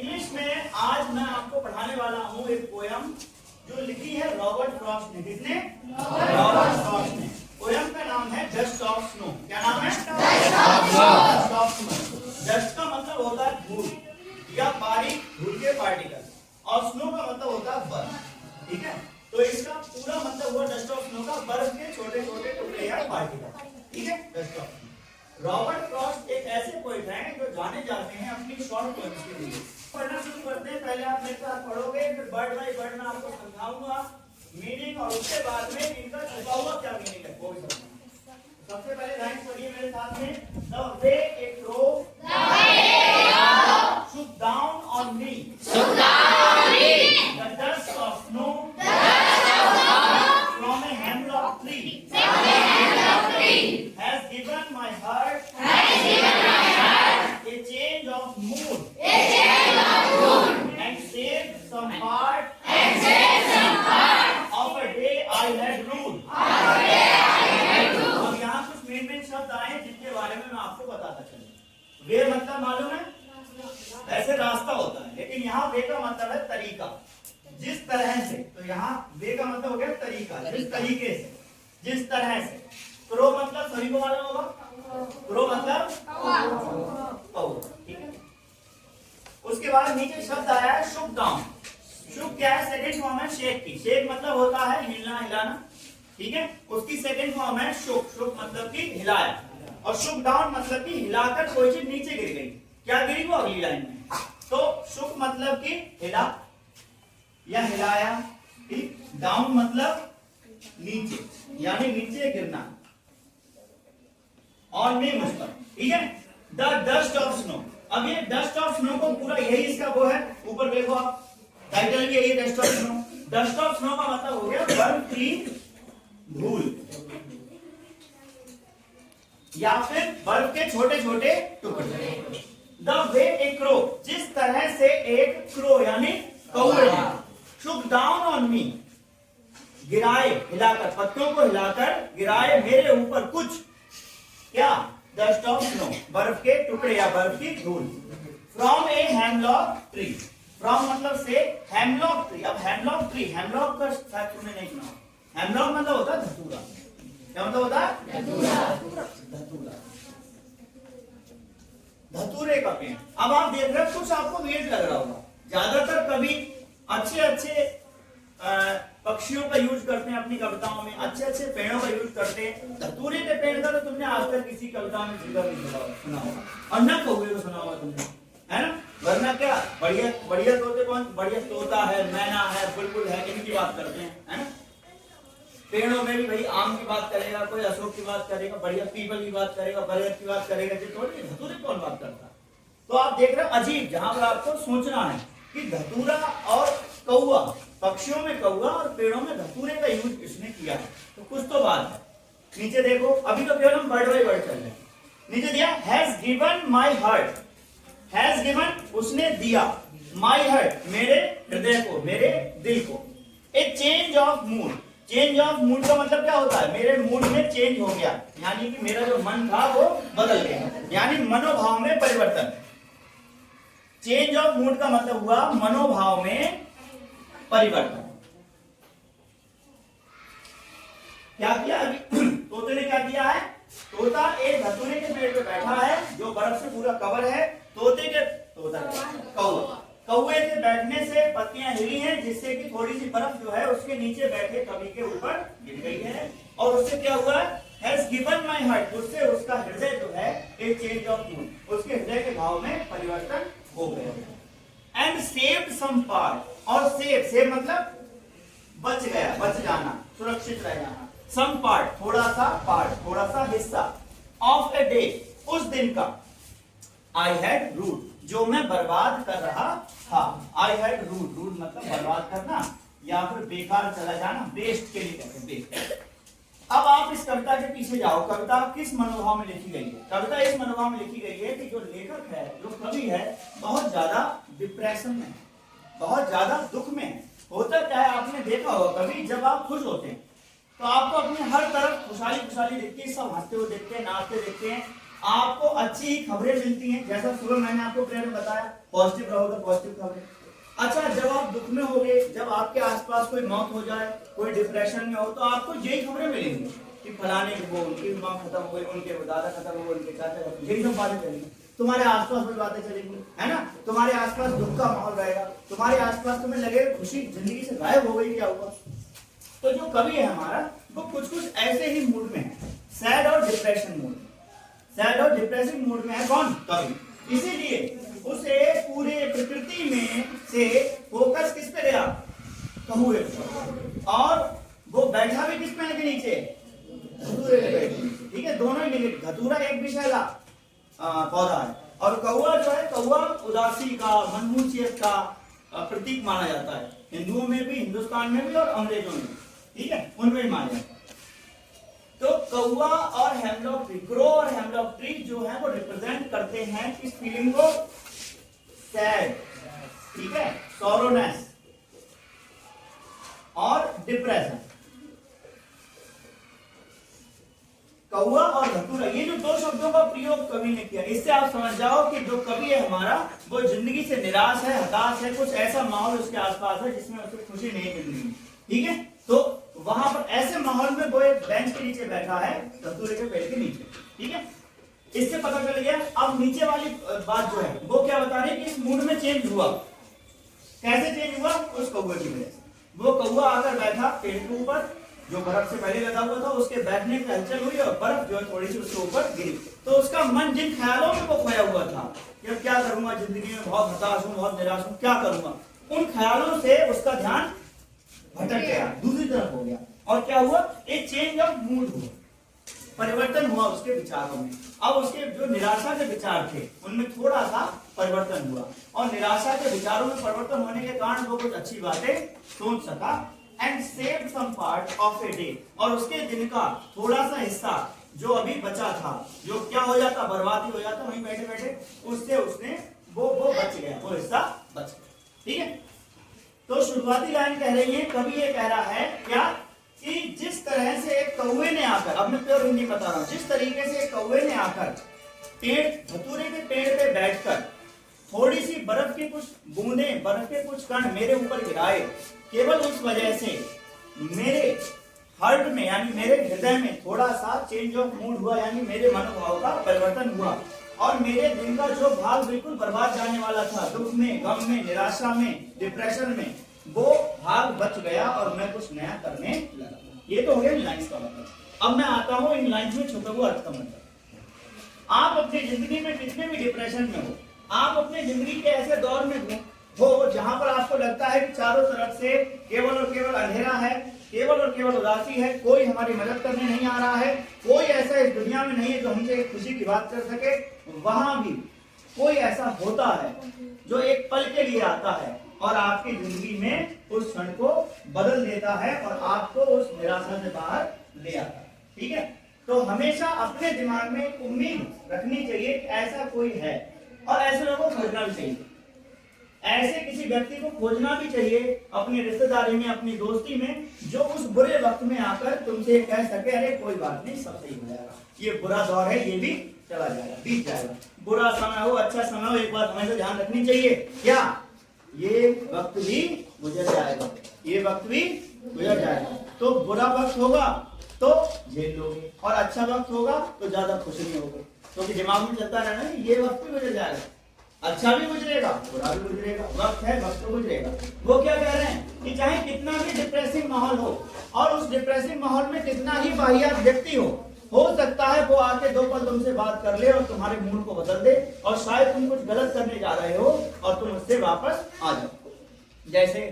English में आज मैं आपको पढ़ाने वाला हूँ एक पोयम जो लिखी है रॉबर्ट फ्रॉस्ट ने। किसने? रॉबर्ट फ्रॉस्ट ने। पोयम का नाम है डस्ट ऑफ स्नो। क्या नाम है? Dust of snow. डस्ट का मतलब होता है धूल या बारीक धूल के पार्टिकल, और स्नो का मतलब होता है बर्फ। ठीक है, तो इसका पूरा मतलब हुआ डस्ट ऑफ स्नो का बर्फ के छोटे छोटे टुकड़े या पार्टिकल। ठीक है, dust of snow. Robert Frost एक ऐसे पोएट हैं जो जाने जाते हैं अपनी शॉर्ट पोएम्स के लिए। पढ़ना शुरू करते हैं। पहले आप मेरे साथ पढ़ोगे, फिर वर्ड बाय वर्ड में आपको समझाऊंगा मीनिंग, और उसके बाद में इनका छुपा हुआ क्या मीनिंग है वो भी समझाऊंगा। सबसे पहले लाइन पढ़िए मेरे साथ में। The way A crow shook down on me, the dust of snow from a hemlock tree has given my heart a change of mood and saved some part of a day I had ruled। अब यहाँ कुछ main शब्द आए जिनके बारे में मैं आपको बताता चलूं। वे मतलब मालूम है, ऐसे रास्ता होता है, लेकिन यहाँ वे का मतलब है तरीका, जिस तरह से। तो यहाँ वे का मतलब हो गया तरीका, जिस तरीके से, जिस तरह से। क्रो मतलब सभी को मालूम होगा, क्रो मतलब कौवा। ठीक है, उसके बाद नीचे शब्द आया है शुक डाउन। शुक क्या है? सेकंड फॉर्म है शेक की। शेक मतलब होता है हिलना, हिलाना। ठीक है, उसकी सेकंड फॉर्म है शुक। शुक मतलब कि हिलाया, और शुक डाउन मतलब कि हिलाकर कोई चीज नीचे गिर गई। क्या गिरी वो अगली लाइन में। तो शुक मतलब कि हिला या हिलाया। ठीक, डाउन मतलब नीचे, यानी नीचे गिरना। ऑन में मुझ पर। ठीक है, द डस्ट ऑफ स्नो। अब ये डस्ट ऑफ स्नो को पूरा यही इसका वो है, ऊपर देखो आप, टाइटल भी यही dust of snow. Dust of snow का मतलब हो गया बर्फ की धूल या फिर बर्फ के छोटे छोटे टुकड़े। द वे ए क्रो, जिस तरह से एक क्रो यानी कौवे शुक डाउन ऑन मी, गिराए हिलाकर, पत्तों को हिलाकर गिराए मेरे ऊपर कुछ, क्या? डस्ट ऑफ स्नो, बर्फ के टुकड़े या बर्फ की धूल। From a hemlock tree. From मतलब से, हेमलॉक ट्री। अब हेमलॉक ट्री, हेमलॉक का शायद तुमने नहीं सुना। हेमलॉक मतलब होता है धतूरा। क्या मतलब होता है? धतूरा, धतूरे का पेड़। अब आप देख रहे हो, कुछ आपको वेट लग रहा होगा। ज्यादातर कवि अच्छे अच्छे पक्षियों का यूज करते हैं अपनी कविताओं में, अच्छे अच्छे पेड़ों का यूज करते हैं। धतूरे के पेड़ का तो तुमने आज तक किसी कविता में जिक्र नहीं सुना होगा, और न कौवे को सुना होगा तुमने, है ना? वरना क्या बढ़िया बढ़िया तोते कौन? बढ़िया तोता है, मैना है, बुलबुल है, इनकी बात करते हैं, है ना? पेड़ों में भी भाई आम की बात करेगा, कोई अशोक की बात करेगा, बढ़िया पीपल की बात करेगा, बरगद की बात करेगा, धतूरे कौन बात करता है? तो आप देख रहे हो अजीब, जहां पर आपको सोचना है कि धतूरा और कौवा, पक्षियों में कौवा और पेड़ों में धतूरे का यूज किसने किया है, तो कुछ तो बात है। नीचे देखो, अभी तो केवल हम वर्ड बाय वर्ड चल रहे हैं। नीचे दिया has given my heart. Has given उसने दिया, माई हार्ट मेरे हृदय को, मेरे दिल को, ए change of mood. Change of mood का मतलब क्या होता है? मेरे मूड में चेंज हो गया, यानी कि मेरा जो मन था वो बदल गया, यानी मनोभाव में परिवर्तन। चेंज ऑफ मूड का मतलब हुआ मनोभाव में परिवर्तन। क्या किया अभी? तोते ने क्या किया है? तोता एक धतूरे के पेड़ पे बैठा है जो बर्फ से पूरा कवर है। कौवे के बैठने से पत्तियां हिली हैं, जिससे कि थोड़ी सी बर्फ जो है उसके नीचे बैठे कवि के ऊपर गिर गई है, और उससे क्या हुआ? हैज गिवन माई हार्ट, उससे उसका हृदय जो है एक चेंज ऑफ मूड, उसके हृदय के भाव में परिवर्तन हो गया। एंड सेव्ड सम पार्ट, और सेव मतलब बच गया, बच जाना, सुरक्षित रह जाना। सम पार्ट थोड़ा सा हिस्सा, ऑफ ए डे उस दिन का, आई हैड रूट जो मैं बर्बाद कर रहा था। आई हैड रूट मतलब बर्बाद करना या फिर बेकार चला जाना, वेस्ट के लिए कहते हैं। अब आप इस कविता के पीछे जाओ। कविता किस मनोभाव में लिखी गई है? कविता इस मनोभाव में लिखी गई है कि जो लेखक है, जो कवि है, बहुत ज्यादा डिप्रेशन में, बहुत ज्यादा दुख में है। होता क्या है, आपने देखा होगा कभी जब आप खुश होते हैं तो आपको अपनी हर तरफ खुशहाली खुशहाली दिखती है, सब हंसते हुए देखते हैं, नाचते देखते हैं, आपको अच्छी खबरें मिलती हैं। जैसा सुबह मैंने आपको प्रेयर में बताया, पॉजिटिव रहोगे, पॉजिटिव खबरें। अच्छा, जब आप दुख में होगे, जब आपके आसपास कोई मौत हो जाए, कोई डिप्रेशन में हो, तो आपको यही खबरें मिलेंगी कि फलाने को उनकी माँ खत्म हो गई, उनके दादा खत्म हो गए, उनके चाचा, यही सब बातें चलेंगी। तुम्हारे आसपास भी बातें चलेंगी, है ना। तुम्हारे आसपास दुख का माहौल रहेगा, तुम्हारे आसपास तुम्हें लगे खुशी जिंदगी से गायब हो गई, क्या हुआ। तो जो कवि है हमारा, वो कुछ कुछ ऐसे ही मूड में है, सैड और डिप्रेशन मूड, सैड और डिप्रेसिंग मूड में है कौन, कवि। इसीलिए उसे पूरे प्रकृति में से फोकस किस पे गया, कहुए पर, और वो बैठा भी किस पेड़ के नीचे, धतूरे के पेड़ के नीचे, ठीक है। दोनों ही नेगेटिव, धतूरा एक विषैला पौधा है, और कौआ जो है, कौआ उदासी का, मनमूसियत का प्रतीक माना जाता है, हिंदुओं में भी, हिंदुस्तान में भी और अंग्रेजों में, ठीक है, उनमें भी माना जाता है। तो कौआ और हेमलॉक ट्री, क्रो और हेमलॉक ट्री जो है वो रिप्रेजेंट करते हैं किस फीलिंग को, सैड, ठीक है, सॉरोनेस और डिप्रेशन। कौआ और धतूरा, ये जो दो शब्दों का प्रयोग कवि ने किया, इससे आप समझ जाओ कि जो कवि है हमारा, वो जिंदगी से निराश है, हताश है, कुछ ऐसा माहौल उसके आसपास है जिसमें उसे खुशी नहीं मिल रही, ठीक है। तो वहां पर ऐसे माहौल में वो एक बेंच के नीचे बैठा है, धतूरे के पेड़ के नीचे, ठीक है। इससे पता चल गया। अब नीचे वाली बात जो है वो क्या बता रही है कि इस मूड में चेंज हुआ, कैसे चेंज हुआ, उस कौवे की वजह से। वो कौवा आकर बैठा पेड़ के ऊपर, जो बर्फ से पहले लगा हुआ था, उसके बैठने की हलचल हुई और बर्फ जो है थोड़ी सी उसके ऊपर गिरी, तो उसका मन जिन ख्यालों में वो खोया हुआ था कि अब क्या करूंगा जिंदगी में, बहुत हताश हूं, बहुत निराश हूं, क्या करूंगा, उन ख्यालों से उसका ध्यान भटक गया, दूसरी तरफ हो गया, और क्या हुआ, एक चेंज ऑफ मूड हुआ, परिवर्तन हुआ उसके विचारों में। अब उसके जो निराशा के विचार थे उनमें थोड़ा सा परिवर्तन हुआ, और निराशा के विचारों में परिवर्तन होने के कारण वो कुछ अच्छी बातें सोच सका, and save some part of a day, और उसके दिन का थोड़ा सा हिस्सा जो अभी बचा था, जो क्या हो जाता, बर्बादी हो जाता वहीं बैठे बैठे, उससे उसने वो बच गया, वो हिस्सा बच गया, ठीक है। तो शुरुआती लाइन कह रही है, कवि ये कह रहा है क्या, कि जिस तरह से एक कौवे ने आकर, अब मैं प्योर हिंदी बता रहा हूं, जिस तरीके से एक कौवे ने आकर पेड़, धतूरे के पेड़ पे बैठकर थोड़ी सी बर्फ की कुछ बूंदें, बर्फ के कुछ कण मेरे ऊपर गिराए, केवल उस वजह से मेरे हार्ट में, यानी मेरे हृदय में थोड़ा सा चेंज ऑफ मूड हुआ, यानी मेरे मनोभाव का परिवर्तन हुआ, और मेरे दिन का जो भाग बिल्कुल बर्बाद जाने वाला था, दुख में, गम में, निराशा में, डिप्रेशन में, वो भाग बच गया और मैं कुछ नया करने लगा। ये तो हो गया लाइन्स का मतलब। अब मैं आता हूं इन लाइन्स में छुपा हुआ अर्थ का मतलब। आप अपनी जिंदगी में कितने भी डिप्रेशन में हो, आप अपनी जिंदगी के ऐसे दौर में हो जहां पर आपको लगता है कि चारों तरफ से केवल और केवल अंधेरा है, केवल और केवल उदासी है, कोई हमारी मदद करने नहीं आ रहा है, कोई ऐसा इस दुनिया में नहीं है जो हमसे खुशी की बात कर सके, वहां भी कोई ऐसा होता है जो एक पल के लिए आता है और आपकी जिंदगी में उस क्षण को बदल देता है और आपको उस निराशा से बाहर ले आता है, ठीक है। तो हमेशा अपने दिमाग में उम्मीद रखनी चाहिए कि ऐसा कोई है, और ऐसे लोगों को खोजना भी चाहिए, ऐसे किसी व्यक्ति को खोजना भी चाहिए अपनी रिश्तेदारी में, अपनी दोस्ती में, जो उस बुरे वक्त में आकर तुमसे कह सके, अरे कोई बात नहीं, सब सही हो जाएगा, ये बुरा दौर है, ये भी चला जाएगा, बीत जाएगा। बुरा समय हो, अच्छा समय हो, एक बात हमेशा ध्यान रखनी चाहिए, क्या, ये वक्त भी गुजर जाएगा, ये वक्त भी गुजर जाएगा। तो बुरा वक्त होगा तो झेल लोगे, और अच्छा वक्त होगा तो ज्यादा खुश नहीं होगे, क्योंकि दिमाग में चलता रहना ये वक्त भी गुजर जाएगा, अच्छा भी गुजरेगा, बुरा भी गुजरेगा, वक्त है, वक्त तो गुजरेगा। वो क्या कह रहे हैं कि चाहे कितना भी डिप्रेसिव माहौल हो, और उस डिप्रेसिव माहौल में कितना ही वाहियात व्यक्ति हो सकता है वो आके 2 पल तुमसे बात कर ले और तुम्हारे मूड को बदल दे, और शायद तुम कुछ गलत करने जा रहे हो और तुम उससे वापस आ जाओ। जैसे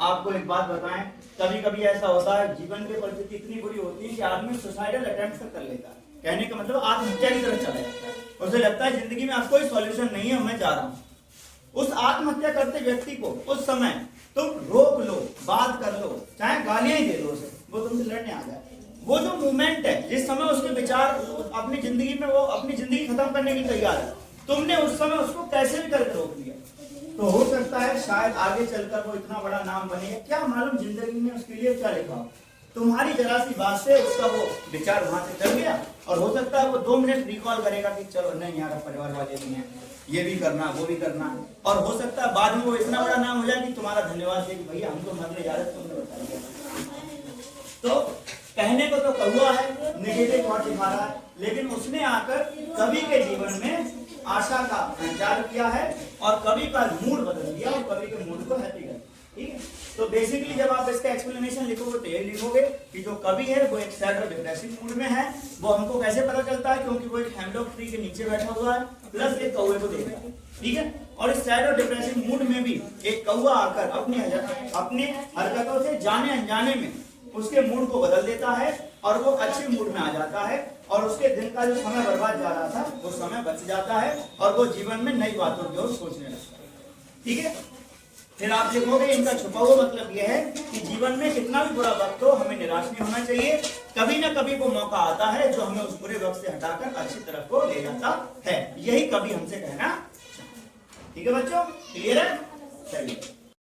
आपको एक बात बताएं, कभी कभी ऐसा होता है, जीवन की परिस्थिति इतनी बुरी होती है कि आदमी सुसाइडल अटेम्प्ट कर लेता है, कहने का मतलब आत्महत्या की तरफ चला जाता है, उसे लगता है जिंदगी में अब कोई सॉल्यूशन नहीं है, मैं जा रहा हूं। उस आत्महत्या करते व्यक्ति को उस समय तुम रोक लो, बात कर लो, चाहे गालियां ही दे दो उसे, वो तुमसे लड़ने आ जाए। वो जो मूवमेंट है, जिस समय उसके विचार अपनी जिंदगी में, वो अपनी जिंदगी खत्म करने की तैयार है, तुमने उस समय उसको कैसे भी करके रोक दिया, तो हो सकता है शायद आगे चलकर वो इतना बड़ा नाम बने, क्या मालूम जिंदगी में उसके लिए क्या लिखा हो। तुम्हारी जरा सी बात से उसका वो विचार वहां से चल गया, और हो सकता है वो 2 मिनट रिकॉल करेगा कि चलो नहीं यार, परिवार वाले नहीं है, ये भी करना वो भी करना, और हो सकता है बाद में वो इतना बड़ा नाम हो जाए कि तुम्हारा धन्यवाद है कि भैया हम तो मरने जा रहे थे, तुमने बता दिया। तो कहने को तो कौवा है, नेगेटिव थॉट दिखा रहा है, लेकिन उसने आकर कवि के जीवन में आशा का संचार किया है और कवि का मूड बदल दिया और कवि के मूड को हैप्पी कर दिया। ठीक है, तो बेसिकली जब आप इसका एक्सप्लेनेशन लिखोगे तो ये लिखोगे कि जो कवि है वो एक सैड और डिप्रेसिव मूड में है। वो हमको कैसे पता चलता है, क्योंकि वो एक हेमलॉक ट्री के नीचे बैठा हुआ है प्लस एक कौवे को देख रहा है। ठीक है, और इस सैड और डिप्रेसिव मूड में भी एक कौवा आकर अपनी हरकतों से जाने अनजाने में उसके मूड को बदल देता है और वो अच्छे मूड में आ जाता है और उसके दिन का जो समय बर्बाद जा रहा था वो समय बच जाता है और वो जीवन में नई बातों की ओर सोचने लगता है। ठीक है, फिर आप देखोगे इनका छुपा हुआ मतलब यह है कि जीवन में कितना भी बुरा वक्त हो हमें निराश नहीं होना चाहिए। कभी ना कभी वो मौका आता है जो हमें उस बुरे वक्त से हटाकर अच्छी तरफ को ले जाता है। यही कवि हमसे कहना। ठीक है बच्चों, क्लियर है?